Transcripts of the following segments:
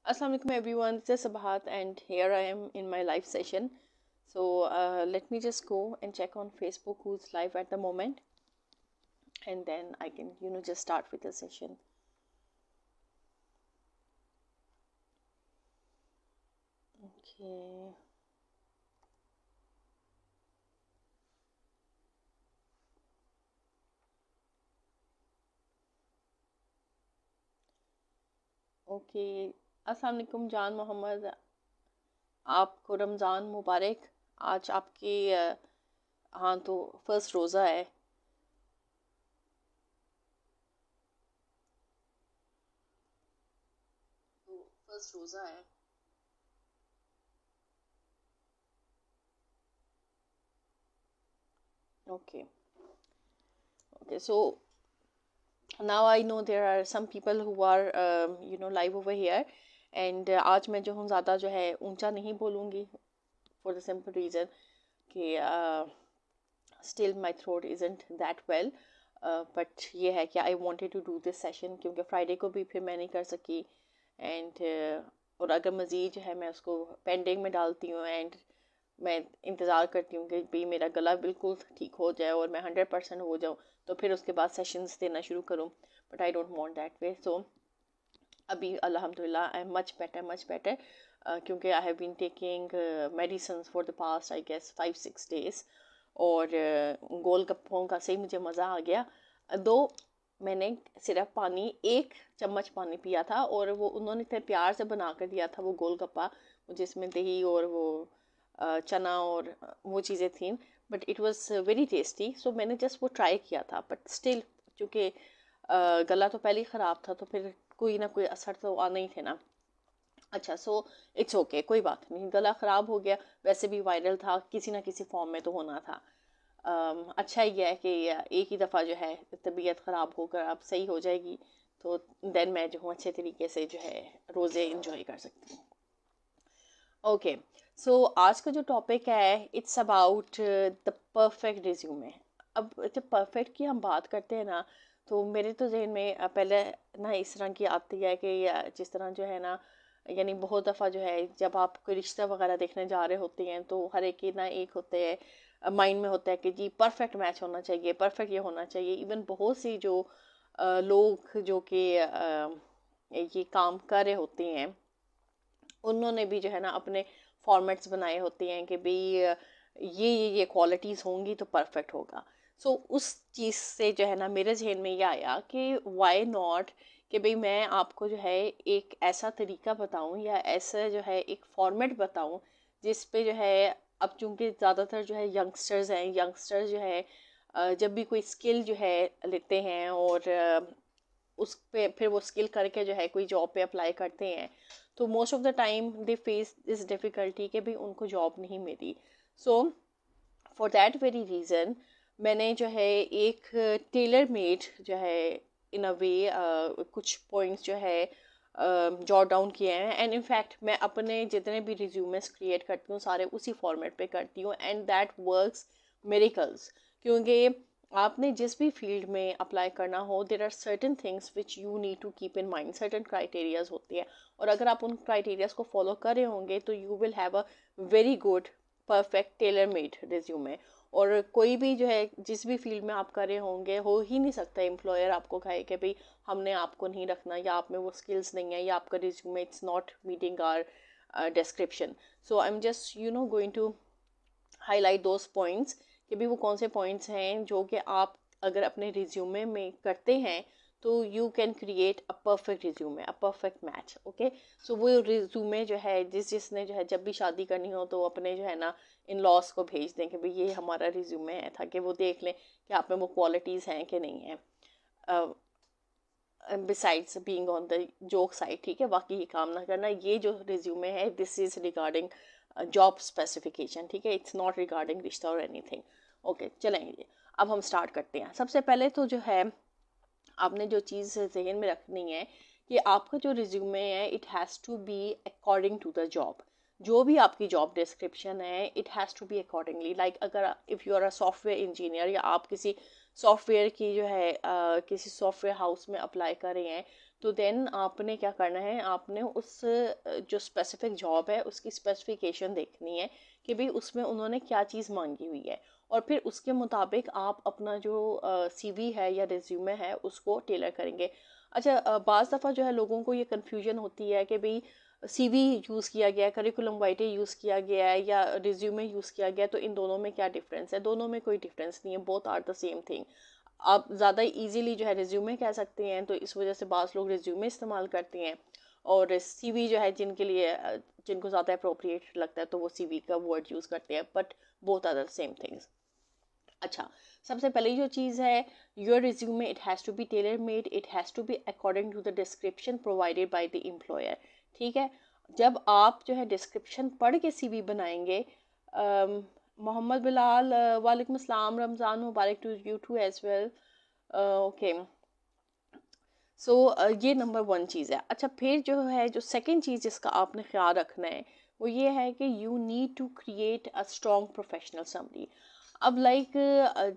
Assalamu alaikum everyone, this is Sabahat and here I am in my live session. So let me just go and check on Facebook who's live at the moment, and then I can just start with the session. Okay. Okay, अस्सलाम वालेकुम जान मोहम्मद, आपको रमज़ान मुबारक। आज आपकी हाँ तो first रोज़ा है। फर्स्ट रोज़ा है। Okay. Okay, so now I know there are some people who are live over here, and आज मैं जो हूँ ज़्यादा जो है ऊंचा नहीं बोलूँगी for the simple reason कि still my throat isn't that well, but ये है कि I wanted to do this session क्योंकि Friday को भी फिर मैं नहीं कर सकी, and और अगर मज़ीद जो है मैं उसको पेंडिंग में डालती हूँ एंड मैं इंतज़ार करती हूँ कि भाई मेरा गला बिल्कुल ठीक हो जाए और मैं 100% हो जाऊँ, तो फिर उसके बाद सेशंस देना शुरू करूँ, but I don't want that way. So अभी अल्हम्दुलिल्लाह आई एम मच बेटर क्योंकि I have been taking medicine for the past I guess 5-6 days, और गोलगप्पों का सही मुझे मज़ा आ गया। दो मैंने सिर्फ पानी 1 चम्मच पानी पिया था, और वो उन्होंने इतने प्यार से बना कर दिया था वो गोलगप्पा, जिसमें दही और वो चना और वो चीज़ें थी, but it was very tasty. So मैंने जस्ट वो ट्राई किया था, बट स्टिल चूँकि गला तो पहले ही ख़राब था तो फिर कोई ना कोई असर तो आना ही थे ना। अच्छा, सो इट्स ओके, कोई बात नहीं, गला ख़राब हो गया, वैसे भी वायरल था, किसी ना किसी फॉर्म में तो होना था। अच्छा ही है कि एक ही दफ़ा जो है तबीयत ख़राब होकर अब सही हो जाएगी, तो देन मैं जो हूँ अच्छे तरीके से जो है रोज़े इंजॉय कर सकती हूँ। ओके, सो आज का जो टॉपिक है it's about the perfect resume. अब जब परफेक्ट की हम बात करते हैं ना, तो मेरे तो जहन में पहले ना इस तरह की आती है कि जिस तरह जो है ना, यानी बहुत दफ़ा जो है जब आप कोई रिश्ता वगैरह देखने जा रहे होते हैं तो हर एक की ना एक होते हैं माइंड में होता है कि जी परफेक्ट मैच होना चाहिए, परफेक्ट ये होना चाहिए। इवन बहुत सी जो लोग जो कि ये काम कर रहे होते हैं, उन्होंने भी जो है ना अपने फॉर्मेट्स बनाए होते हैं कि भाई ये क्वालिटीज़ होंगी तो परफेक्ट होगा। सो उस चीज़ से जो है ना मेरे जहन में ये आया कि वाई नॉट कि भाई मैं आपको जो है एक ऐसा तरीका बताऊं या ऐसा जो है एक फॉर्मेट बताऊं जिस पे जो है, अब चूंकि ज़्यादातर जो है यंगस्टर्स हैं, यंगस्टर्स जो है जब भी कोई स्किल जो है लेते हैं और उस पे फिर वो स्किल करके जो है कोई जॉब पे अप्लाई करते हैं, तो most of the time they face this difficulty कि भाई उनको जॉब नहीं मिली। So for that very reason मैंने जो है एक टेलर मेड जो है इन अ वे कुछ पॉइंट्स जो है जॉट डाउन किए हैं, एंड इनफैक्ट मैं अपने जितने भी रिज्यूमेस क्रिएट करती हूँ सारे उसी फॉर्मेट पे करती हूँ, एंड दैट वर्क्स मिरेकल्स। क्योंकि आपने जिस भी फील्ड में अप्लाई करना हो, there are certain things which you need to keep in mind, certain criterias होती है, और अगर आप उन क्राइटेरियाज को फॉलो कर रहे होंगे तो you will have a very good perfect tailor made resume. और कोई भी जो है जिस भी फील्ड में आप कर रहे होंगे, हो ही नहीं सकता एम्प्लॉयर आपको कहे कि भाई हमने आपको नहीं रखना, या आप में वो स्किल्स नहीं है, या आपका resume it's not meeting our description. So I am just going to highlight those points कि भी वो कौन से पॉइंट्स हैं जो कि आप अगर अपने रिज्यूमे में करते हैं तो you can create a perfect resume, a perfect match. Okay, so वो रिज्यूमे जो है जिसने जो है जब भी शादी करनी हो तो अपने जो है ना इन लॉस को भेज दें कि भाई ये हमारा रिज्यूमे है, ताकि वो देख लें कि आप में वो क्वालिटीज़ हैं कि नहीं है, besides being on the joke side. ठीक है, बाकी ये काम ना करना, ये जो रिज्यूमे है this is regarding job specification. ठीक है, इट्स नॉट रिगार्डिंग रिश्ता और एनीथिंग। ओके, चलेंगे, अब हम स्टार्ट करते हैं। सबसे पहले तो जो है आपने जो चीज़ जहन में रखनी है कि आपका जो रिज्यूमे है it has to be according to the job. जो भी आपकी जॉब डिस्क्रिप्शन है it has to be accordingly, like अगर if you are a software engineer या आप किसी सॉफ्टवेयर की जो है किसी सॉफ्टवेयर हाउस में अप्लाई कर रहे हैं, तो देन आपने क्या करना है, आपने उस जो स्पेसिफिक जॉब है उसकी स्पेसिफिकेशन देखनी है कि भाई उसमें उन्होंने क्या चीज़ मांगी हुई है, और फिर उसके मुताबिक आप अपना जो CV है या रिज्यूमे है उसको टेलर करेंगे। अच्छा, बाज़ दफ़ा जो है लोगों को ये कन्फ्यूजन होती है कि भाई CV यूज़ किया गया है, करिकुलम वाइटे यूज़ किया गया है या रिज्यूमे यूज़ किया गया है, तो इन दोनों में क्या डिफरेंस है। दोनों में कोई डिफरेंस नहीं है, both are the same thing. आप ज़्यादा इजीली जो है रिज्यूमे कह सकते हैं, तो इस वजह से बाज़ लोग रिज्यूमे इस्तेमाल करते हैं, और CV जो है जिनके लिए जिनको ज़्यादा अप्रोप्रिएट लगता है तो वो CV का वर्ड यूज़ करते हैं, but both are the same things. अच्छा, सबसे पहले जो चीज़ है, your resume it has to be tailor made, it has to be according to the description provided by the employer. ठीक है, जब आप जो है डिस्क्रिप्शन पढ़ के CV बनाएंगे, मोहम्मद बिलाल, वालेकुम अस्सलाम, रमज़ान मुबारक to you too as well. Okay, so ये नंबर 1 चीज़ है। अच्छा, फिर जो है जो सेकंड चीज़ जिसका आपने ख्याल रखना है वो ये है कि you need to create a strong professional summary. अब लाइक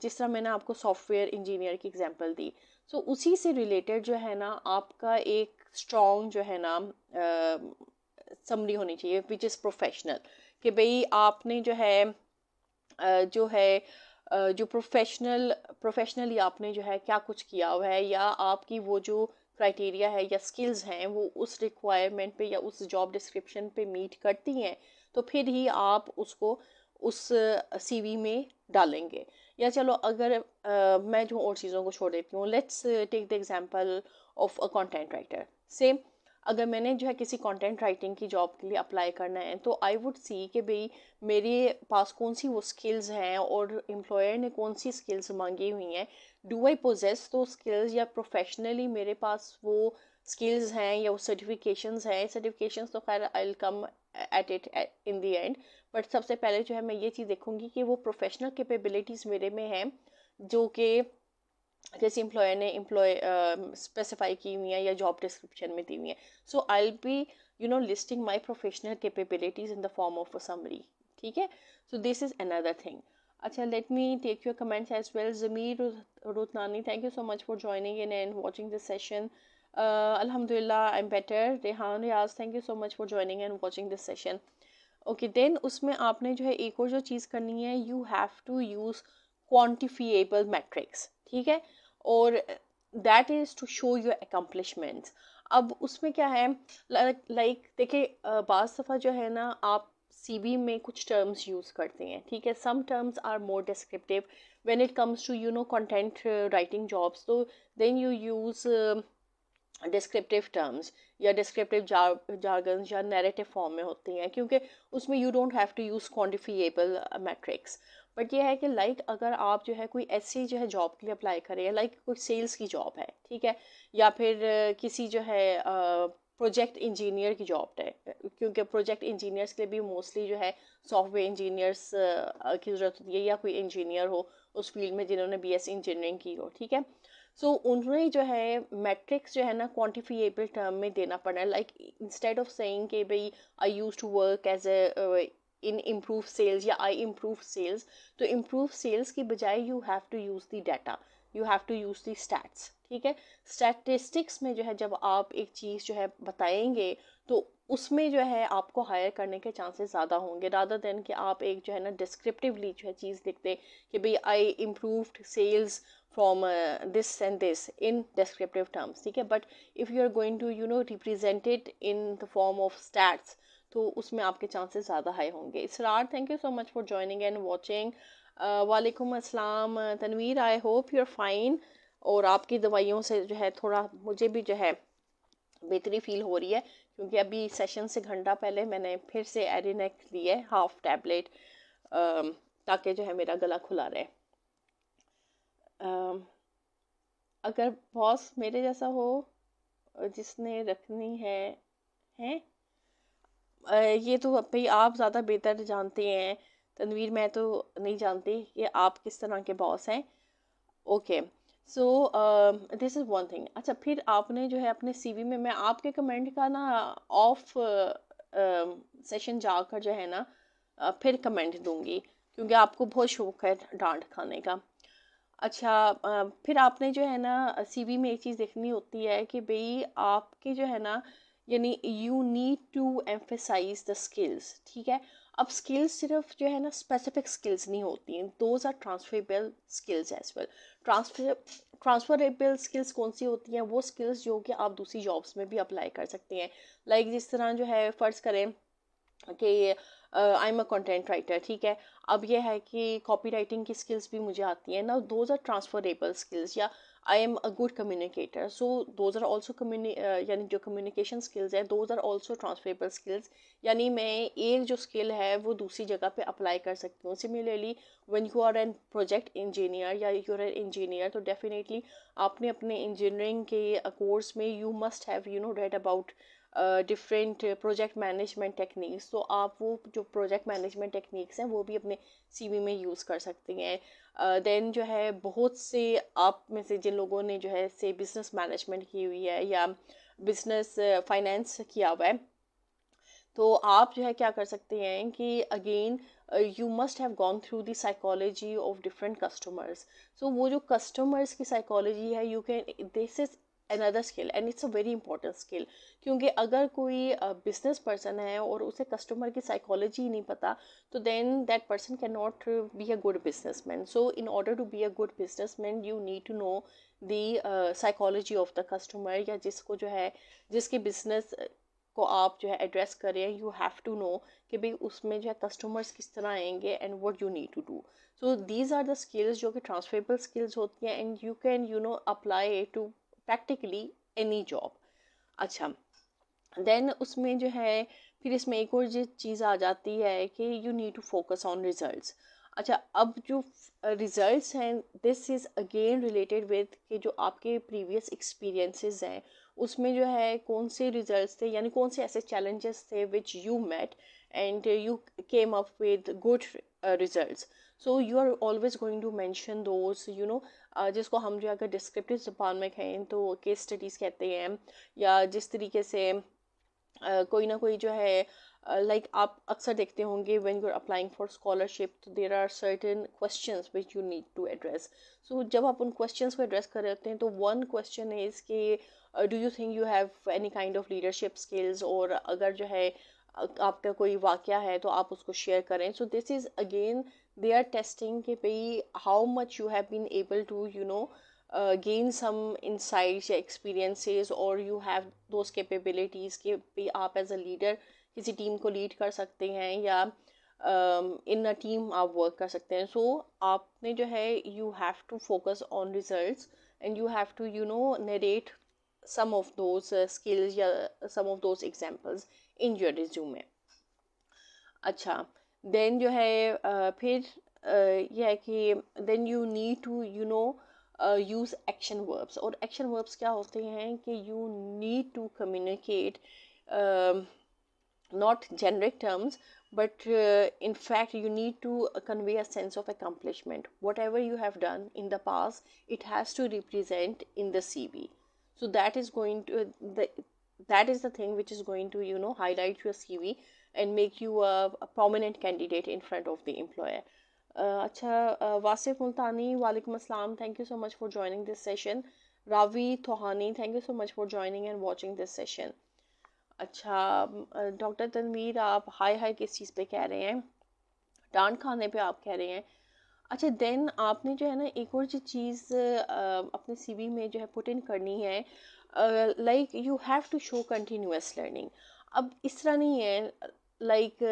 जिस तरह मैंने आपको सॉफ्टवेयर इंजीनियर की एग्जांपल दी, सो उसी से रिलेटेड जो है ना आपका एक स्ट्रॉन्ग जो है ना समरी होनी चाहिए विच इज़ प्रोफेशनल, कि भाई आपने जो है जो है जो प्रोफेशनली आपने जो है क्या कुछ किया हुआ है, या आपकी वो जो क्राइटेरिया है या स्किल्स हैं वो उस रिक्वायरमेंट पे या उस जॉब डिस्क्रिप्शन पे मीट करती हैं, तो फिर ही आप उसको उस CV में डालेंगे। या चलो अगर मैं जो और चीज़ों को छोड़ देती हूँ, let's take the example of a content writer. Same, अगर मैंने जो है किसी कंटेंट राइटिंग की जॉब के लिए अप्लाई करना है, तो आई वुड सी कि भाई मेरे पास कौन सी वो स्किल्स हैं और एम्प्लॉयर ने कौन सी स्किल्स मांगी हुई हैं, डू आई पोजेस दो स्किल्स, या प्रोफेशनली मेरे पास वो स्किल्स हैं या वो सर्टिफिकेशंस हैं। सर्टिफिकेशंस तो खैर I will come at it in the end, but सबसे पहले जो है मैं ये चीज़ देखूंगी कि वो प्रोफेशनल कैपेबिलिटीज़ मेरे में हैं जो कि जैसे एम्प्लॉयर ने स्पेसिफाई की हुई है या जॉब डिस्क्रिप्शन में दी हुई है। So I will be listing my professional capabilities in the form of a summary. ठीक है, so this is another thing. अच्छा, let me take your comments as well. Zameer Rutnani, thank you so much for joining in and watching this session. अल्हम्दुलिल्लाह आई एम बेटर। Rehan Riaz, thank you so much for joining and watching this session. Okay, then उसमें आपने जो है एक और जो चीज़ करनी है, you have to use quantifiable metrics. ठीक है, और that is to show your accomplishments. अब उसमें क्या है, लाइक देखिए बाज़ दफ़ा जो है ना आप CV में कुछ टर्म्स यूज़ करते हैं। ठीक है, some terms are more descriptive when it comes to content writing jobs, तो then you use descriptive terms या डिस्क्रिप्टिव जार्गन्स या नैरेटिव फॉर्म में होती हैं, क्योंकि उसमें you don't have to use quantifiable metrics. But ये है कि लाइक अगर आप जो है कोई ऐसी जो है जॉब के लिए अप्लाई करें, लाइक कोई सेल्स की जॉब है, ठीक है, या फिर किसी जो है प्रोजेक्ट इंजीनियर की जॉब है, क्योंकि प्रोजेक्ट इंजीनियर्स के लिए भी मोस्टली जो है सॉफ्टवेयर इंजीनियर्स की ज़रूरत होती है, या कोई इंजीनियर हो उस फील्ड में जिन्होंने BS इंजीनियरिंग की हो। ठीक है, सो उन्हें जो है मैट्रिक्स जो है ना क्वांटिफिएबल टर्म में देना पड़ना है। लाइक इंस्टेड ऑफ सेइंग कि भाई I use to work as a in improve sales या आई इम्प्रूव सेल्स, तो इम्प्रूव सेल्स की बजाय you have to use the data, you have to use the stats. ठीक है, स्टैटिस्टिक्स में जो है जब आप एक चीज़ जो है बताएंगे तो उसमें जो है आपको हायर करने के चांसेस ज़्यादा होंगे, रादर देन कि आप एक जो है ना डिस्क्रिप्टिवली जो है चीज़ लिखते कि भाई I improved sales from this and this in descriptive terms. ठीक है, but if you are going to represent it in the form of stats, तो उसमें आपके चांसेस ज़्यादा हाई होंगे। Israr, thank you so much for joining and watching. वालेकुम अस्सलाम Tanveer, I hope you are fine. और आपकी दवाइयों से जो है थोड़ा मुझे भी जो है बेहतरी फील हो रही है, क्योंकि अभी सेशन से घंटा पहले मैंने फिर से एरिनेक लिए हाफ टैबलेट, ताकि जो है मेरा गला खुला रहे। अगर बॉस मेरे जैसा हो जिसने रखनी है ये तो भाई आप ज़्यादा बेहतर जानते हैं तनवीर, मैं तो नहीं जानती कि आप किस तरह के बॉस हैं। Okay, so this is one thing. अच्छा, फिर आपने जो है अपने CV में, मैं आपके कमेंट का ना ऑफ सेशन जाकर जो है ना फिर कमेंट दूंगी, क्योंकि आपको बहुत शौक है डांट खाने का। अच्छा, फिर आपने जो है ना सीवी में एक चीज़ देखनी होती है कि भाई आपके जो है ना, यानी you need to emphasize the skills, ठीक है। अब स्किल्स सिर्फ जो है ना स्पेसिफिक स्किल्स नहीं होती हैं, those are transferable skills as well. Transfer transferable skills कौन सी होती हैं? वो स्किल्स जो कि आप दूसरी जॉब्स में भी अप्लाई कर सकते हैं। लाइक जिस तरह जो है फ़र्ज़ करें कि आई एम अ कंटेंट राइटर, ठीक है। अब ये है कि कॉपी राइटिंग की स्किल्स भी मुझे आती हैं ना, दोज आर ट्रांसफरेबल स्किल्स। या I am a good communicator, so those are also यानी जो कम्युनिकेशन स्किल्स है those are also transferable skills. यानी मैं एक जो स्किल है वो दूसरी जगह पे अप्लाई कर सकती हूँ। Similarly when you are an project engineer या यू आर एन इंजीनियर, तो डेफिनेटली आपने अपने इंजीनियरिंग के कोर्स में you must have read about different project management techniques. तो आप वो जो प्रोजेक्ट मैनेजमेंट टेक्निक्स हैं वो भी अपने सीवी में यूज़ कर सकते हैं। देन जो है बहुत से आप में से जिन लोगों ने जो है से बिजनेस मैनेजमेंट की हुई है या बिजनेस फाइनेंस किया हुआ है, तो आप जो है क्या कर सकते हैं कि again you must have gone through the psychology of different customers. So वो जो कस्टमर्स की साइकोलॉजी है, you can, this is another skill and it's a very important skill। क्योंकि अगर कोई बिजनेस पर्सन है और उसे कस्टमर की साइकोलॉजी नहीं पता, तो then that person can not be a good businessman. So in order to be a good businessman you need to know the psychology of the customer, या जिसको जो है जिसके बिजनेस को आप जो है एड्रेस करें, यू हैव टू नो कि भाई उसमें जो है कस्टमर्स किस तरह आएंगे and what you need to do. So these are the skills जो कि ट्रांसफरेबल स्किल्स होती हैं and you can apply to practically any job. अच्छा, देन उसमें जो है फिर इसमें एक और जो चीज़ आ जाती है कि you need to focus on results. अच्छा, अब जो रिजल्ट्स हैं this is again related with कि जो आपके प्रीवियस एक्सपीरियंसेस हैं उसमें जो है कौन से रिजल्ट्स थे, यानी कौन से ऐसे चैलेंजेस थे which you met and you came up with good results. So you are always going to mention those जिसको हम जो अगर डिस्क्रिप्टिव ज़बान में कहें तो केस स्टडीज़ कहते हैं, या जिस तरीके से कोई ना कोई जो है लाइक आप अक्सर देखते होंगे when you are applying for scholarship, तो there are certain questions which you need to address. So जब आप उन क्वेश्चंस को एड्रेस कर रहे होते हैं तो वन क्वेश्चन इज़ कि do you think you have any kind of leadership skills, और अगर जो है आपका कोई वाक़या है तो आप उसको शेयर करें। So this is again they are testing कि भाई how much you have been able to gain some insights या experiences, और you have those capabilities कि भी आप एज अ लीडर किसी टीम को लीड कर सकते हैं या इन अ टीम आप वर्क कर सकते हैं। सो आपने जो है you have to focus on results and you have to narrate some of those skills या some of those examples in your resume। अच्छा, देन जो है फिर यह है कि then you need to use action verbs. और एक्शन वर्ब्स क्या होते हैं कि you need to communicate not generic terms, but in fact you need to convey a sense of accomplishment. Whatever you have done in the past, it has to represent in the CV. So that is going to that is the thing which is going to highlight your CV and make you a prominent candidate in front of the employer। अच्छा, वासिफ मुल्तानी, वालेकुम अस्सलाम, thank you so much for joining this session। Ravi Thohani, thank you so much for joining and watching this session। अच्छा, doctor Tanveer आप हाय हाय किस चीज़ पे कह रहे हैं? डांट खाने पे आप कह रहे हैं। अच्छा, देन आपने जो है ना एक और जो चीज़ अपने सीवी में जो है पुट इन करनी है, like you have to show continuous learning. अब इस तरह नहीं है लाइक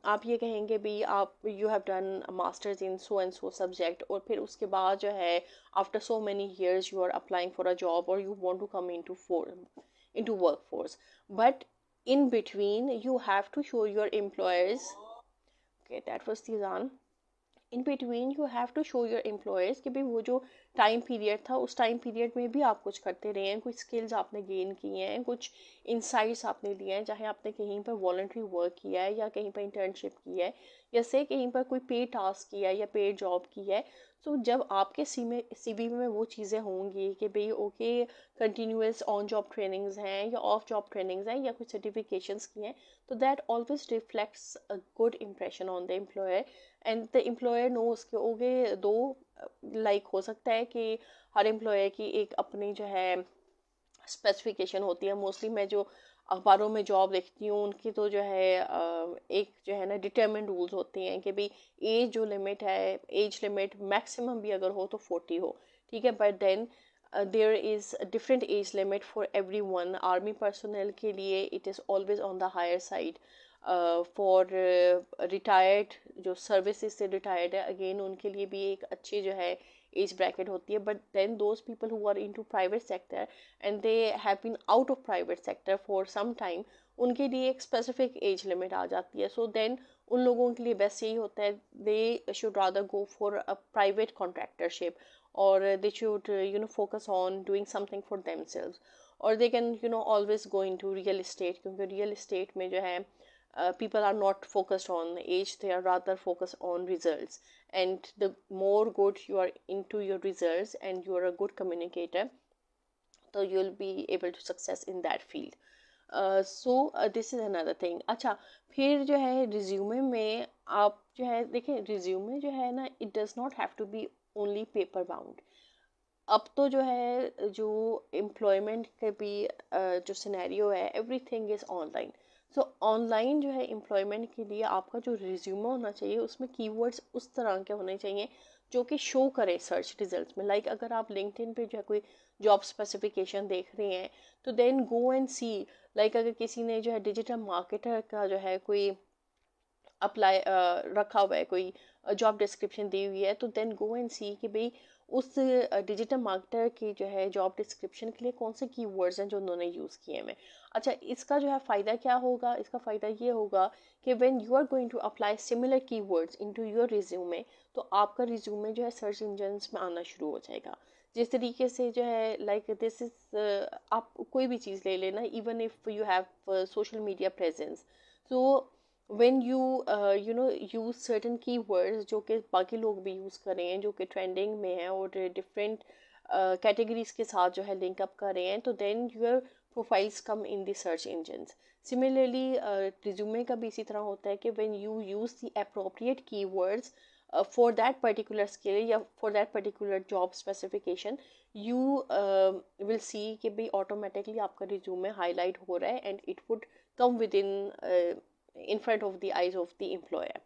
आप ये कहेंगे भी आप you have done masters in so and so subject, और फिर उसके बाद जो है after so many years you are applying for a job और you want to come into workforce, but in between you have to show your employers, okay, that was Tizan, in between you have to show your employers कि भाई वो जो time period था उस time period में भी आप कुछ करते रहे हैं, कुछ स्किल्स आपने गेन किए हैं, कुछ इंसाइट्स आपने लिए हैं, चाहे आपने कहीं पर वॉलंटरी वर्क किया है या कहीं पर इंटर्नशिप की है या से कहीं पर कोई पेड टास्क किया है या पेड जॉब की है। सो जब आपके सीवी में वो चीज़ें होंगी कि भाई okay continuous on job trainings हैं या ऑफ जॉब ट्रेनिंग्स हैं या कुछ सर्टिफिकेशंस की हैं, तो that always reflects a good impression on the employer and the employer knows कि ओके दो लाइक हो सकता है कि हर एम्प्लॉयर की एक अपनी जो है स्पेसिफिकेशन होती है। मोस्टली मैं जो अखबारों में जॉब देखती हूँ उनकी तो जो है एक जो है ना डिटरमिन्ड रूल्स होते हैं कि भाई एज जो लिमिट है, एज लिमिट मैक्सिमम भी अगर हो तो 40 हो, ठीक है। But then there is different age limit for everyone. Army personnel के लिए it is always on the higher side. For retired जो सर्विसेज से रिटायर्ड है, अगेन उनके लिए भी एक अच्छी जो है एज ब्रैकेट होती है। But then those people who are into private sector and they have been out of private sector for some time, उनके लिए एक स्पेसिफिक एज लिमिट आ जाती है। सो देन उन लोगों के लिए बेस्ट यही होता है, they should rather go for a private contractorship, और they should focus on doing something for themselves, और they can always go into real estate, क्योंकि रियल इस्टेट में जो है people are not focused on age, they are rather focused on results. And the more good you are into your results and you are a good communicator, so you'll be able to success in that field. This is another thing. अच्छा, फिर जो है resume में आप जो है देखिए, resume जो है ना, it does not have to be only paper bound. अब तो जो है जो एम्प्लॉयमेंट के भी जो सिनेरियो है, everything is online. So online जो है एम्प्लॉयमेंट के लिए आपका जो रिज्यूमे होना चाहिए उसमें कीवर्ड्स उस तरह के होने चाहिए जो कि शो करें सर्च रिजल्ट्स में। लाइक अगर आप लिंक्डइन पे जो है कोई जॉब स्पेसिफिकेशन देख रहे हैं तो then go and see, like अगर किसी ने जो है डिजिटल मार्केटर का जो है कोई अप्लाई रखा हुआ है, कोई जॉब डिस्क्रिप्शन दी हुई है, तो देन गो एंड सी कि भाई उस डिजिटल मार्केटर की जो है जॉब डिस्क्रिप्शन के लिए कौन से कीवर्ड्स हैं जो उन्होंने यूज़ किए हैं। अच्छा, इसका जो है फ़ायदा क्या होगा? इसका फ़ायदा ये होगा कि when you are going to apply similar keywords into your resume, तो आपका रिज्यूमे जो है सर्च इंजन्स में आना शुरू हो जाएगा। जिस तरीके से जो है लाइक दिस इज़, आप कोई भी चीज़ ले लेना, even if you have social media presence, so when you use certain keywords जो कि बाकी लोग भी यूज़ कर रहे हैं, जो कि ट्रेंडिंग में है और डिफरेंट कैटेगरीज के साथ जो है लिंक अप कर रहे हैं, तो then your profiles come in the search engines. Similarly resume का भी इसी तरह होता है कि when you use the appropriate keywords for that particular skill या for that particular job specification, you will see कि भाई ऑटोमेटिकली आपका रिज्यूमे हाईलाइट हो रहा है and it would come with in front of the eyes of the employer.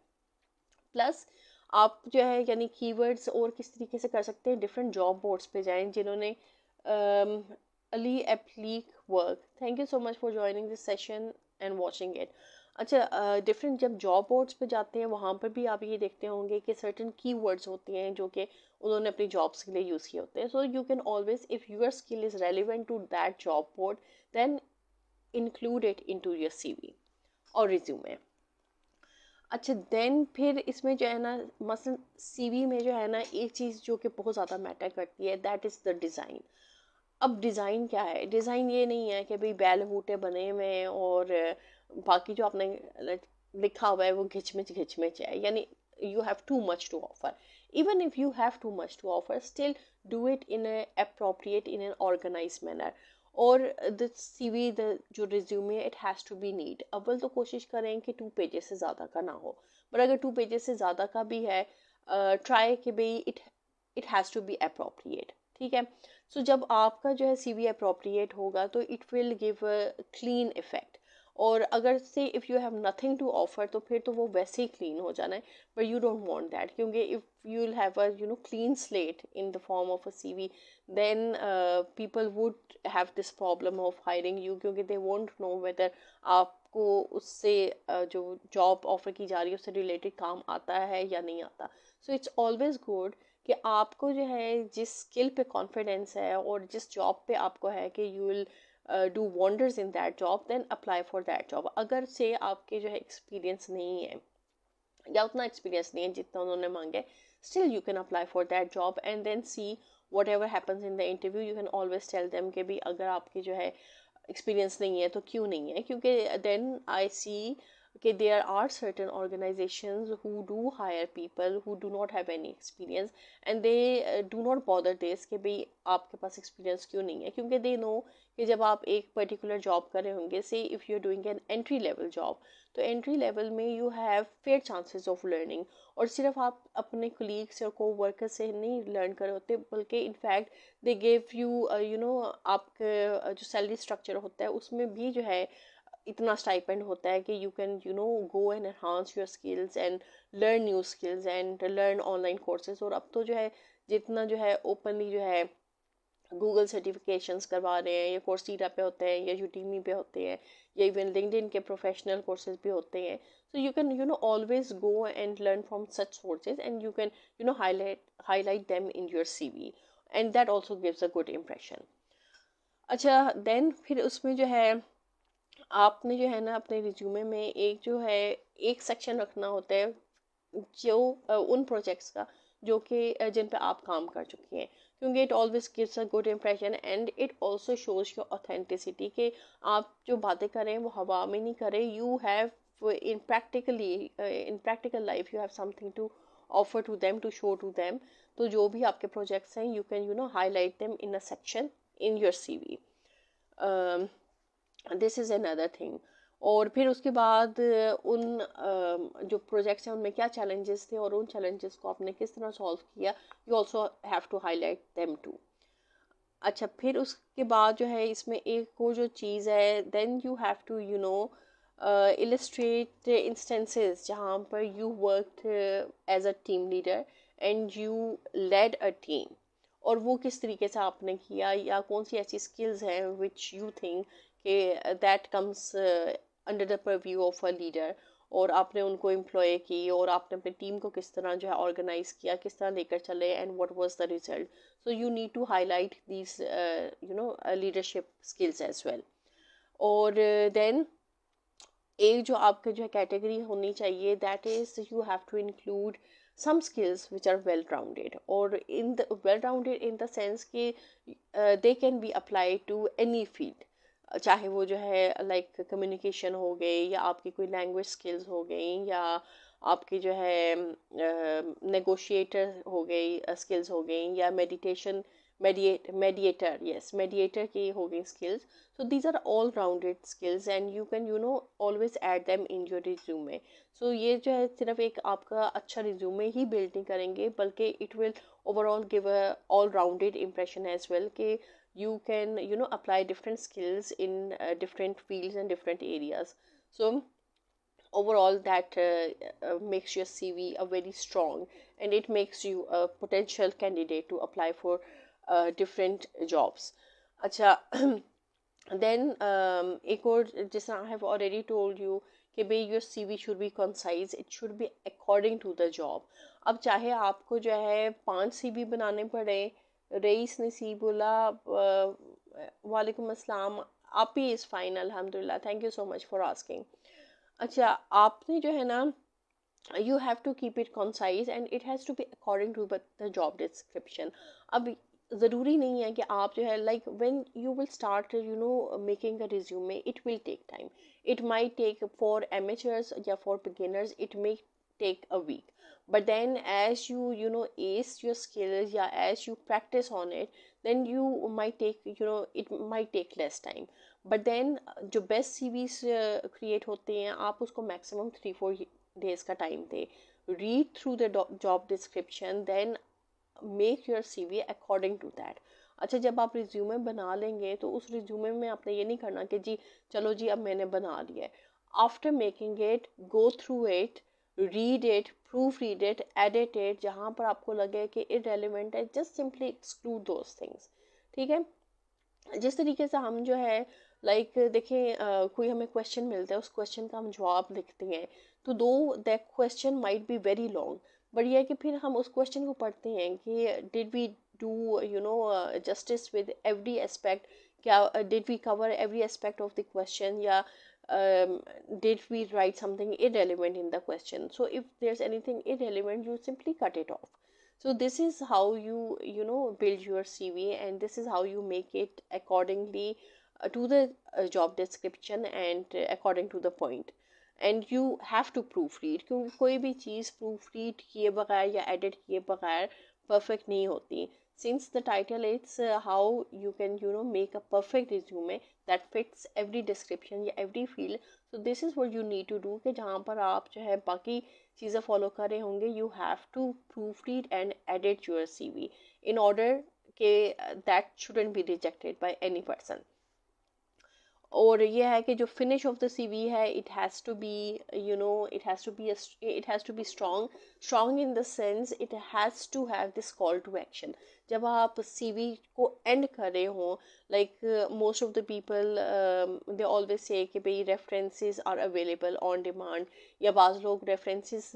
Plus आप जो है यानी कीवर्ड्स और किस तरीके से कर सकते हैं, डिफरेंट जॉब बोर्ड्स पे जाएं जिन्होंने Ali एप्लीक work, thank you so much for joining this session and watching it. अच्छा, डिफरेंट जब जॉब बोर्ड्स पे जाते हैं वहाँ पर भी आप ये देखते होंगे कि सर्टन कीवर्ड्स होती हैं जो कि उन्होंने अपनी जॉब्स के लिए यूज़ किए होते हैं। So you can always, if your skill is relevant to that job board, then include it in to your CV और रिज्यूमे। अच्छा, देन फिर इसमें जो है ना, मसलन CV में जो है ना, एक चीज़ जो कि बहुत ज़्यादा मैटर करती है, दैट इज़ द डिज़ाइन। अब डिज़ाइन क्या है? डिज़ाइन ये नहीं है कि भाई बैल बूटे बने हुए हैं और बाकी जो आपने लिखा हुआ है वो घिचमिच घिचमिच है, यानी you have too much to offer. Even if you have too much to offer, still do it in a appropriate, in an organized manner. और द CV, द जो resume, it has to be neat. अव्वल तो कोशिश करें कि 2 pages से ज़्यादा का ना हो, पर अगर 2 पेजेस से ज़्यादा का भी है, ट्राई कि भाई it has to be appropriate, ठीक है। सो जब आपका जो है CV अप्रोप्रिएट होगा तो it will give a clean effect. और अगर say if you have nothing to offer तो फिर तो वो वैसे ही क्लीन हो जाना है, but you don't want that, क्योंकि if you will have a clean slate in the form of a CV, then people would have this problem of hiring you, क्योंकि they won't know whether आपको उससे जो job offer की जा रही है उससे रिलेटेड काम आता है या नहीं आता। सो इट्स ऑलवेज गुड कि आपको जो है जिस स्किल पे कॉन्फिडेंस है और जिस जॉब पे आपको है कि you will do wonders in that job, then apply for that job. अगर से आपके जो है एक्सपीरियंस नहीं है या उतना एक्सपीरियंस नहीं है जितना उन्होंने मांगे, still you can apply for that job and then see whatever happens in the interview. You can always tell them कि भी अगर आपकी जो है एक्सपीरियंस नहीं है तो क्यों नहीं है, क्योंकि then I see okay, there are certain organizations who do hire people who do not have any experience, and they do not bother this कि भाई आपके पास experience क्यों नहीं है, क्योंकि they know कि जब आप एक पर्टिकुलर जॉब कर रहे होंगे, say if you are doing an entry level job, तो एंट्री लेवल में you have fair chances of learning, और सिर्फ आप अपने कोलीग्स और को वर्कर से नहीं लर्न कर होते, बल्कि in fact they give you you know, आपका जो सैलरी स्ट्रक्चर होता है उसमें भी जो है इतना स्टाइपेंड होता है कि you can you no go and enhance your skills and learn new skills and learn online courses. और अब तो जो है जितना जो है ओपनली जो है गूगल सर्टिफिकेशंस करवा रहे हैं, या कोर्सेरा पे होते हैं, या यूटीमी पे होते हैं, या इवन लिंक्डइन के प्रोफेशनल कोर्सेज भी होते हैं। So you can you know always go and learn from such sources and you can you know highlight them in your CV, and that also gives a good impression. अच्छा, then फिर उसमें जो है आपने जो है ना अपने रिज्यूमे में एक जो है एक सेक्शन रखना होता है जो उन प्रोजेक्ट्स का जो कि जिन पे आप काम कर चुके हैं, क्योंकि it always gives a good impression and it also shows your authenticity, कि आप जो बातें कर रहे हैं वो हवा में नहीं कर रहे, you have in practical life you have something to offer to them, to show to them. तो जो भी आपके प्रोजेक्ट्स हैं, you can you know highlight them in a section in your CV. This is another thing. और फिर उसके बाद उन जो प्रोजेक्ट्स हैं उनमें क्या चैलेंजेस थे और उन चैलेंजेस को आपने किस तरह सॉल्व किया, you also have to highlight them too. अच्छा, फिर उसके बाद जो है इसमें एक और जो चीज़ है, then you have to you know illustrate instances जहाँ पर you worked as a team leader and you led a team, और वो किस तरीके से आपने किया, या कौन सी ऐसी स्किल्स हैं which you think कि that comes under the purview of a leader, और आपने उनको एम्प्लॉय की और आपने अपनी टीम को किस तरह जो है ऑर्गेनाइज किया, किस तरह लेकर चले, and what was the result. So you need to highlight these you know leadership skills as well. और देन एक जो आपके जो है कैटेगरी होनी चाहिए, that is you have to include some skills which are well rounded, or in the well rounded in the sense कि they can be applied to any field, चाहे वो जो है लाइक कम्युनिकेशन हो गई, या आपकी कोई लैंग्वेज स्किल्स हो गई, या आपकी जो है नेगोशिएटर हो गई स्किल्स हो गई, या मेडिएटर की हो गई skills. so these are all rounded skills and you can you know always add them in your resume। so ये जो है सिर्फ एक आपका अच्छा रिज्यूमे ही बिल्ड नहीं करेंगे, बल्कि it will overall give a all rounded impression as well, कि you can you know apply different skills in different fields and different areas। so overall that makes your CV a very strong, and it makes you a potential candidate to apply for different jobs। अच्छा, then एक और जैसे I have already told you कि भाई your CV should be concise, it should be according to the job। अब चाहे आपको जो है 5 CV बनाने पड़े, रईस नसीब बोला वालेकुम अस्सलाम, आप ही इज़ फाइन अल्हम्दुलिल्लाह, thank you so much for asking. अच्छा, आपने जो है ना you have to keep it concise and it has to be according to the job description। अब ज़रूरी नहीं है कि आप जो है like when you will start you know making a resume, it will take time, it might take for amateurs या for beginners it may take a week, but then as you know ace your skills, या as you practice on it, then you might take you know it might take less time, but then जो best CVs create होते हैं, आप उसको maximum 3-4 days का time they, read through the job description, then make your CV according to that। अच्छा, जब आप resume बना लेंगे तो उस रिज्यूमे में आपने ये नहीं करना कि जी चलो जी अब मैंने बना लिया है। After making it, go through it, read it, proof read it, edit it, जहाँ पर आपको लगे कि इररेलेवेंट है just simply exclude those things. ठीक है, जिस तरीके से हम जो है लाइक देखें कोई हमें क्वेश्चन मिलता है, उस क्वेश्चन का हम जवाब लिखते हैं, तो दो that question might be very long, but यह है कि फिर हम उस क्वेश्चन को पढ़ते हैं कि did we do you know justice with every aspect, क्या did we cover every aspect of the question, या did we write something irrelevant in the question। so if there's anything irrelevant, you simply cut it off। so this is how you know build your CV, and this is how you make it accordingly to the job description and according to the point। And you have to proof read, क्योंकि कोई भी चीज़ proof read किए बगैर या edit किए बगैर perfect नहीं होती. Since the title is how you can make a perfect resume that fits every description या every field, so this is what you need to do कि जहाँ पर आप जो है बाकी चीज़ें फॉलो कर रहे होंगे, you have to proofread and edit your CV in order के that shouldn't be rejected by any person. और ये है कि जो फिनिश ऑफ द सीवी है, it has to be it has to be strong in the sense it has to have this call to action. जब आप CV को end कर रहे हो, like most of the people they always say कि भाई references are available on demand, या बाज़ लोग रेफरेंसेस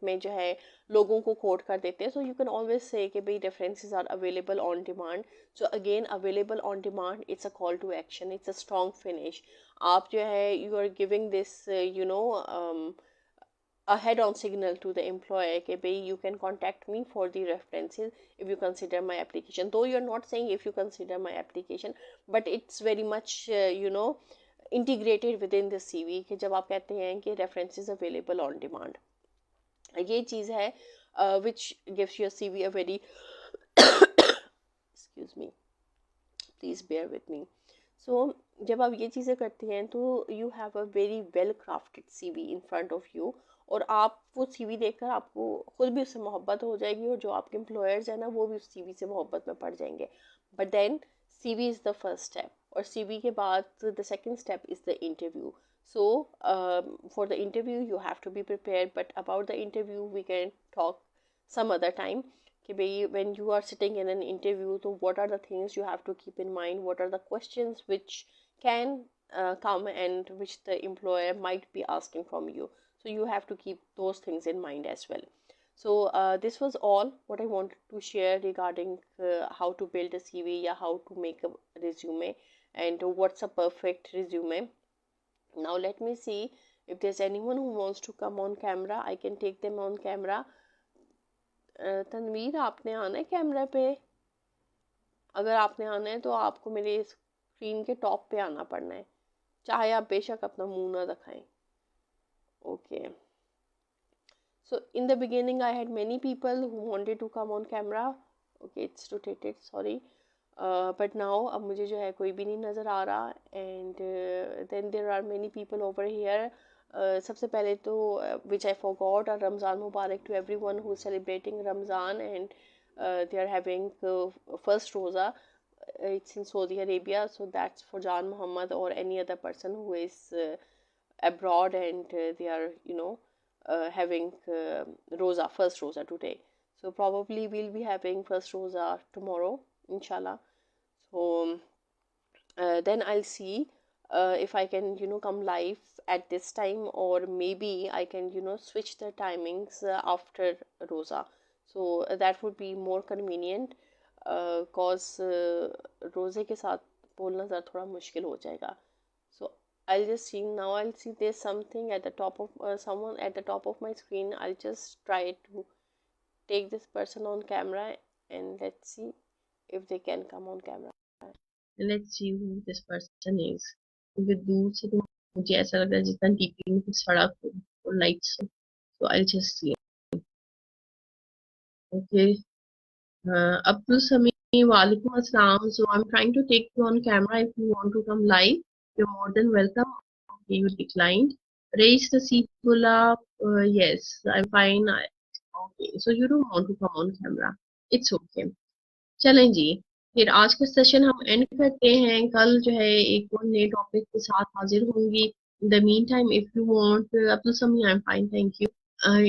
में जो है लोगों को कोट कर देते हैं. So you can always say कि भाई references are available on demand. So again, available on demand, it's a call to action, it's a strong finish. आप जो है you are giving this a head on signal to the employer कि भाई you can contact me for the references if you consider my application. Though you're not saying if you consider my application, but it's very much integrated within the CV कि जब आप कहते हैं कि references available on demand. ये चीज़ है which gives your CV a very excuse me, please bear with me. So जब आप ये चीज़ें करते हैं तो you have a very well crafted CV in front of you, और आप वो CV देखकर आपको खुद भी उससे मोहब्बत हो जाएगी, और जो आपके एम्प्लॉयर्स हैं ना वो भी उस CV से मोहब्बत में पड़ जाएंगे. But then CV is the first step, और CV के बाद the second step is the interview. So for the interview you have to be prepared, but about the interview we can talk some other time. कि भाई when you are sitting in an interview, so what are the things you have to keep in mind, what are the questions which can come and which the employer might be asking from you, so you have to keep those things in mind as well. So this was all what I wanted to share regarding how to build a CV, या how to make a resume, and what's a perfect resume. Now let me see if there's anyone who wants to come on camera. I can take them on camera. Tanveer, आपने आना है camera पे? अगर आपने आना है तो आपको मेरे स्क्रीन के टॉप पे आना पड़ना है, चाहे आप बेशक अपना मुंह ना दिखाएं. Okay. So in the beginning I had many people who wanted to come on camera. Okay, it's rotated, sorry. But now अब मुझे जो है कोई भी नहीं नज़र आ रहा. And then there are many people over here. सबसे पहले तो which I forgot, Ramzan Mubarak to everyone who is celebrating Ramzan, and they are having first Roza. It's in Saudi Arabia, so that's for Jan Muhammad or any other person who is abroad, and they are having Roza, first Roza today. So probably we'll be having first Roza tomorrow, inshallah. So then I'll see if I can come live at this time, or maybe I can switch the timings after Roza. So that would be more convenient, cause रोज़े के साथ बोलना ज़रा थोड़ा मुश्किल हो जाएगा. So I'll just see now. I'll see there's something at the top of someone at the top of my screen. I'll just try to take this person on camera, and let's see if they can come on camera. Let's see who this person is. क्योंकि दूर से तो मुझे ऐसा लग रहा है जितना डीपी में सड़क और lights. So I'll just see. Okay. Abdul Sami, Walaikum Assalam. So I'm trying to take you on camera. If you want to come live, you're more than welcome. Okay, you declined. Raise the Sifullah. Yes, I'm fine. Okay, so you don't want to come on camera. It's okay. चलें जी, फिर आज का session हम and करते हैं. कल जो है एक और नए टॉपिक के साथ हाजिर होंगी. In the meantime, if you want, Abdul Sami, I am fine, thank you.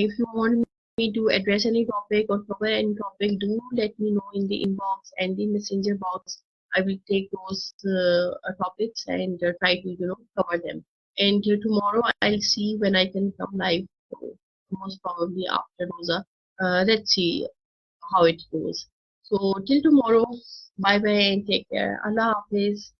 If you want me to address any topic or cover any topic, do let me know in the inbox and the messenger box. I will take those topics and try to cover them. And tomorrow I'll see when I can come live. So, most probably after Rosa. Let's see how it goes. So till tomorrow, bye bye and take care. Allah Hafiz.